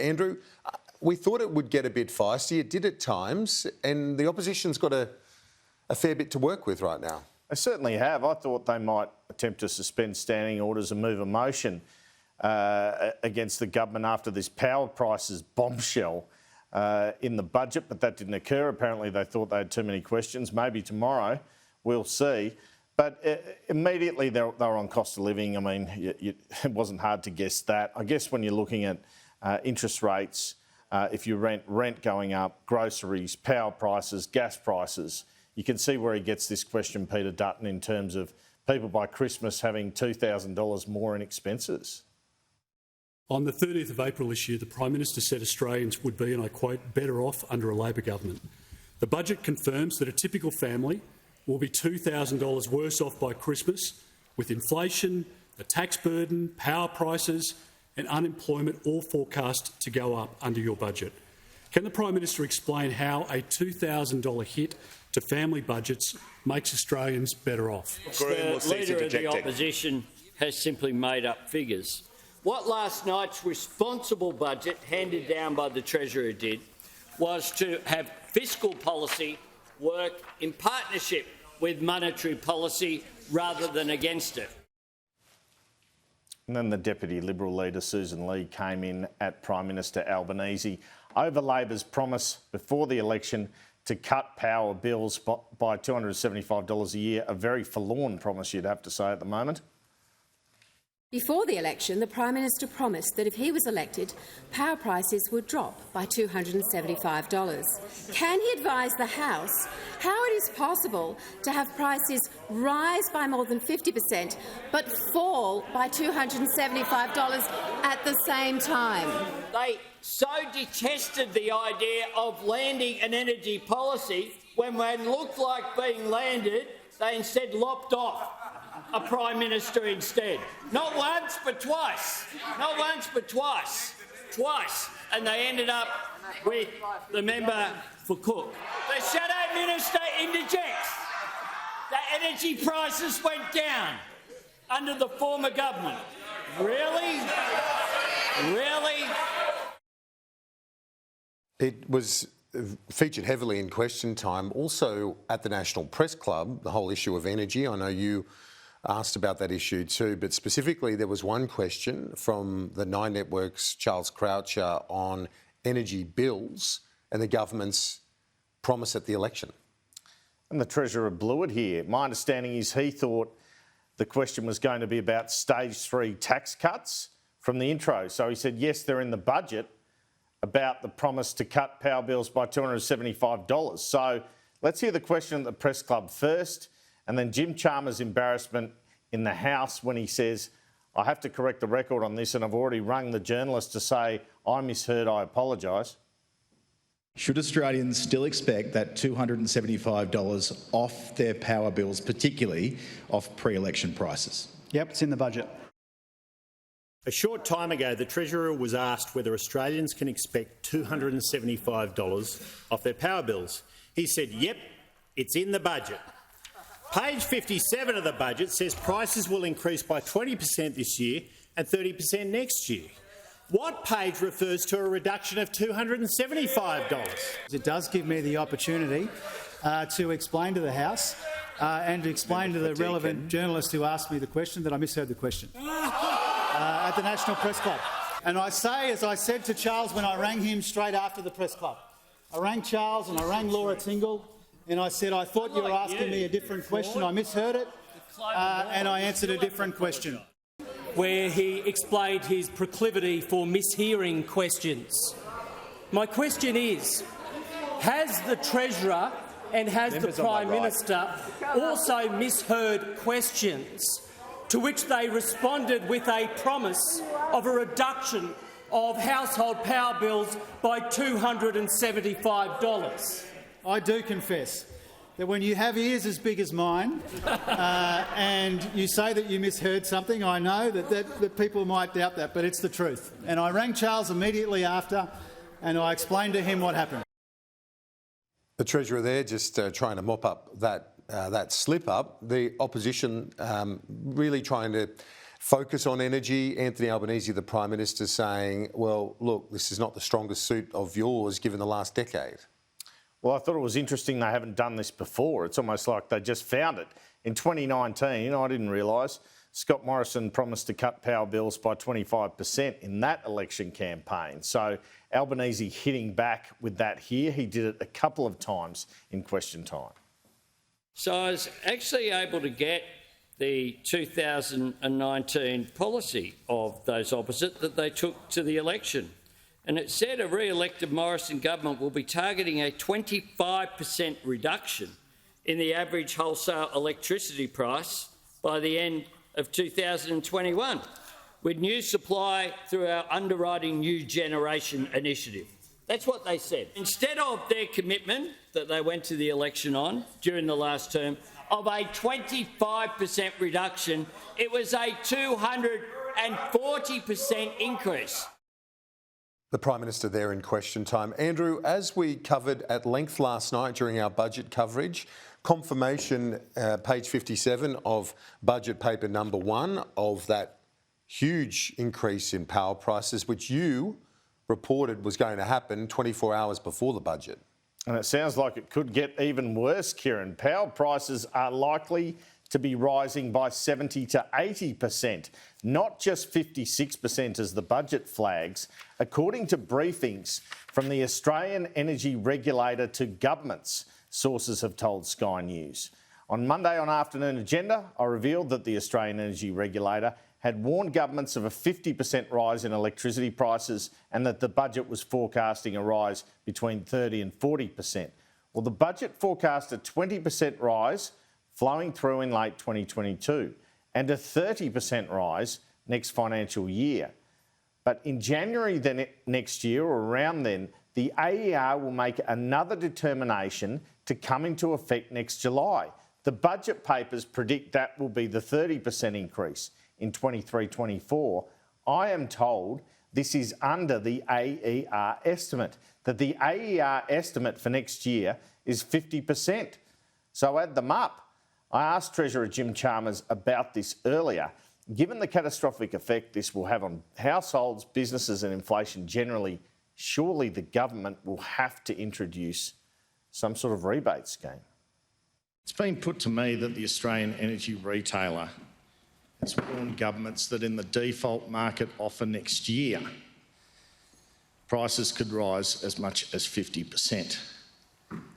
Andrew, we thought it would get a bit feisty. It did at times, and the opposition's got a fair bit to work with right now. They certainly have. I thought they might attempt to suspend standing orders and move a motion against the government after this power prices bombshell in the budget, but that didn't occur. Apparently they thought they had too many questions. Maybe tomorrow, we'll see. But immediately they were on cost of living. I mean, it wasn't hard to guess that. I guess when you're looking at interest rates, if you rent going up, groceries, power prices, gas prices, you can see where he gets this question, Peter Dutton, in terms of people by Christmas having $2,000 more in expenses. On the 30th of April this year, the Prime Minister said Australians would be, and I quote, better off under a Labor government. The budget confirms that a typical family will be $2,000 worse off by Christmas, with inflation, the tax burden, power prices and unemployment all forecast to go up under your budget. Can the Prime Minister explain how a $2,000 hit to family budgets makes Australians better off? The Leader of the Opposition has simply made up figures. What last night's responsible budget handed down by the Treasurer did was to have fiscal policy work in partnership with monetary policy rather than against it. And then the Deputy Liberal leader, Susan Lee, came in at Prime Minister Albanese over Labor's promise before the election to cut power bills by $275 a year, a very forlorn promise, you'd have to say, at the moment. Before the election, the Prime Minister promised that if he was elected, power prices would drop by $275. Can he advise the House how it is possible to have prices rise by more than 50% but fall by $275 at the same time? They so detested the idea of landing an energy policy when it looked like being landed, they instead lopped off a Prime Minister instead. Not once, but twice. Not once, but twice. Twice. And they ended up with the member for Cook. The Shadow Minister interjects. The energy prices went down under the former government. Really? Really? It was featured heavily in Question Time. Also at the National Press Club, the whole issue of energy. I know you asked about that issue too, but specifically there was one question from the Nine Network's Charles Croucher on energy bills and the government's promise at the election. And the Treasurer blew it here. My understanding is he thought the question was going to be about stage 3 tax cuts from the intro. So he said, yes, they're in the budget, about the promise to cut power bills by $275. So let's hear the question at the Press Club first, and then Jim Chalmers' embarrassment in the House when he says, I have to correct the record on this and I've already rung the journalist to say I misheard, I apologise. Should Australians still expect that $275 off their power bills, particularly off pre-election prices? Yep, it's in the budget. A short time ago, the Treasurer was asked whether Australians can expect $275 off their power bills. He said, yep, it's in the budget. Page 57 of the budget says prices will increase by 20% this year and 30% next year. What page refers to a reduction of $275? It does give me the opportunity to explain to the House and to explain to the relevant journalist who asked me the question that I misheard the question at the National Press Club. And I say, as I said to Charles when I rang him straight after the Press Club, I rang Charles and I rang Laura Tingle and I said, I thought you were asking me a different question. I misheard it and I answered a different question. Where he explained his proclivity for mishearing questions. My question is, has the Treasurer and has the Prime Minister also misheard questions, to which they responded with a promise of a reduction of household power bills by $275? I do confess that when you have ears as big as mine and you say that you misheard something, I know that people might doubt that, but it's the truth. And I rang Charles immediately after and I explained to him what happened. The Treasurer there just trying to mop up that slip-up. The opposition really trying to focus on energy. Anthony Albanese, the Prime Minister, saying, well, look, this is not the strongest suit of yours given the last decade. Well, I thought it was interesting they haven't done this before. It's almost like they just found it. In 2019, I didn't realise, Scott Morrison promised to cut power bills by 25% in that election campaign. So Albanese hitting back with that here. He did it a couple of times in question time. So I was actually able to get the 2019 policy of those opposite that they took to the election. And it said a re-elected Morrison government will be targeting a 25% reduction in the average wholesale electricity price by the end of 2021, with new supply through our Underwriting New Generation initiative. That's what they said. Instead of their commitment that they went to the election on during the last term of a 25% reduction, it was a 240% increase. The Prime Minister there in question time. Andrew, as we covered at length last night during our budget coverage, confirmation, page 57 of budget paper number 1 of that huge increase in power prices, which you reported was going to happen 24 hours before the budget. And it sounds like it could get even worse, Kieran. Power prices are likely to be rising by 70 to 80%, not just 56% as the budget flags, according to briefings from the Australian Energy Regulator to governments, sources have told Sky News. On Monday on Afternoon Agenda, I revealed that the Australian Energy Regulator had warned governments of a 50% rise in electricity prices and that the budget was forecasting a rise between 30 and 40%. Well, the budget forecast a 20% rise flowing through in late 2022 and a 30% rise next financial year. But in January next year or around then, the AER will make another determination to come into effect next July. The budget papers predict that will be the 30% increase in 23-24. I am told this is under the AER estimate, that the AER estimate for next year is 50%. So add them up. I asked Treasurer Jim Chalmers about this earlier. Given the catastrophic effect this will have on households, businesses and inflation generally, surely the government will have to introduce some sort of rebate scheme. It's been put to me that the Australian Energy Retailer has warned governments that in the default market offer next year, prices could rise as much as 50%.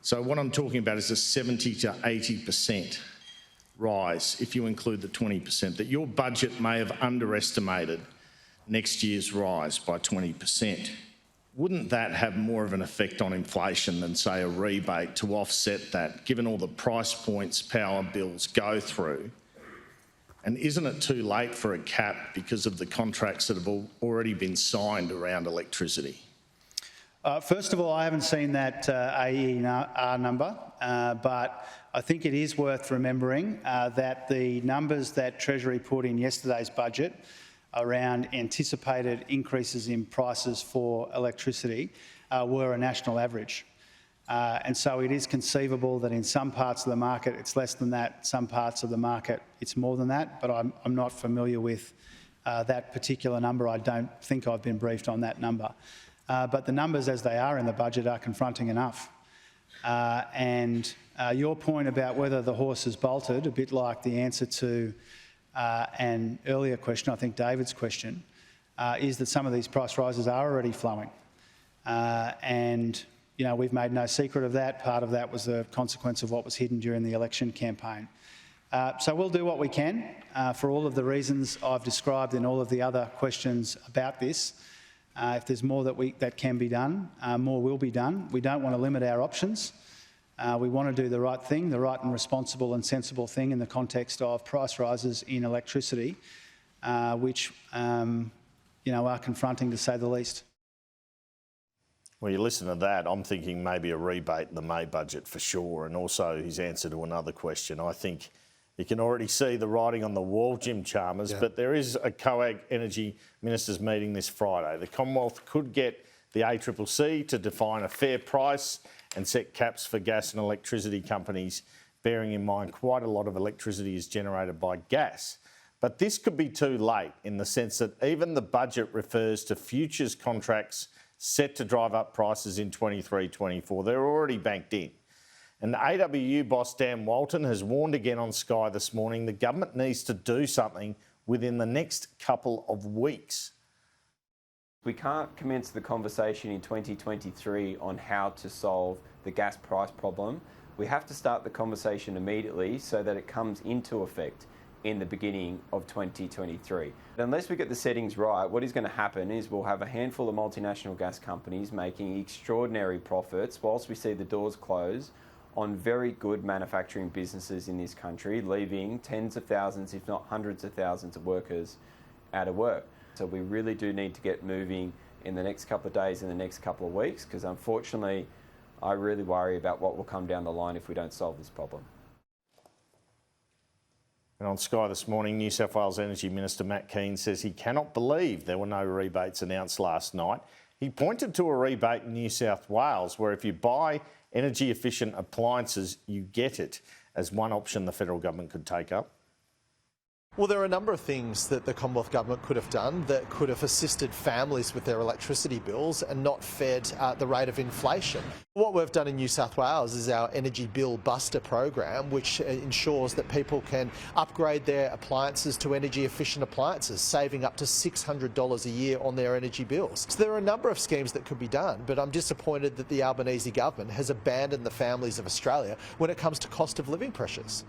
So what I'm talking about is a 70 to 80% rise, if you include the 20%, that your budget may have underestimated next year's rise by 20%. Wouldn't that have more of an effect on inflation than, say, a rebate to offset that, given all the price points power bills go through? And isn't it too late for a cap because of the contracts that have already been signed around electricity? First of all, I haven't seen that AER number, but I think it is worth remembering that the numbers that Treasury put in yesterday's budget around anticipated increases in prices for electricity were a national average. And so it is conceivable that in some parts of the market it's less than that, some parts of the market it's more than that, but I'm not familiar with that particular number. I don't think I've been briefed on that number. But the numbers as they are in the budget are confronting enough. And your point about whether the horse has bolted, a bit like the answer to an earlier question, I think David's question, is that some of these price rises are already flowing. And you know, we've made no secret of that. Part of that was the consequence of what was hidden during the election campaign. So we'll do what we can for all of the reasons I've described in all of the other questions about this. If there's more that can be done, more will be done. We don't want to limit our options. We want to do the right thing, the right and responsible and sensible thing in the context of price rises in electricity, which you know, are confronting to say the least. Well, you listen to that, I'm thinking maybe a rebate in the May budget for sure, and also his answer to another question. I think you can already see the writing on the wall, Jim Chalmers, but there is a COAG Energy Ministers meeting this Friday. The Commonwealth could get the ACCC to define a fair price and set caps for gas and electricity companies, bearing in mind quite a lot of electricity is generated by gas. But this could be too late in the sense that even the budget refers to futures contracts set to drive up prices in 23-24. They're already banked in. And AWU boss Dan Walton has warned again on Sky this morning the government needs to do something within the next couple of weeks. We can't commence the conversation in 2023 on how to solve the gas price problem. We have to start the conversation immediately so that it comes into effect in the beginning of 2023. Unless we get the settings right, what is going to happen is we'll have a handful of multinational gas companies making extraordinary profits whilst we see the doors close on very good manufacturing businesses in this country, leaving tens of thousands, if not hundreds of thousands of workers out of work. So we really do need to get moving in the next couple of days, in the next couple of weeks, because unfortunately, I really worry about what will come down the line if we don't solve this problem. And on Sky this morning, New South Wales Energy Minister Matt Keane says he cannot believe there were no rebates announced last night. He pointed to a rebate in New South Wales where if you buy energy efficient appliances, you get it, as one option the federal government could take up. Well, there are a number of things that the Commonwealth Government could have done that could have assisted families with their electricity bills and not fed the rate of inflation. What we've done in New South Wales is our Energy Bill Buster program, which ensures that people can upgrade their appliances to energy efficient appliances, saving up to $600 a year on their energy bills. So there are a number of schemes that could be done, but I'm disappointed that the Albanese government has abandoned the families of Australia when it comes to cost of living pressures.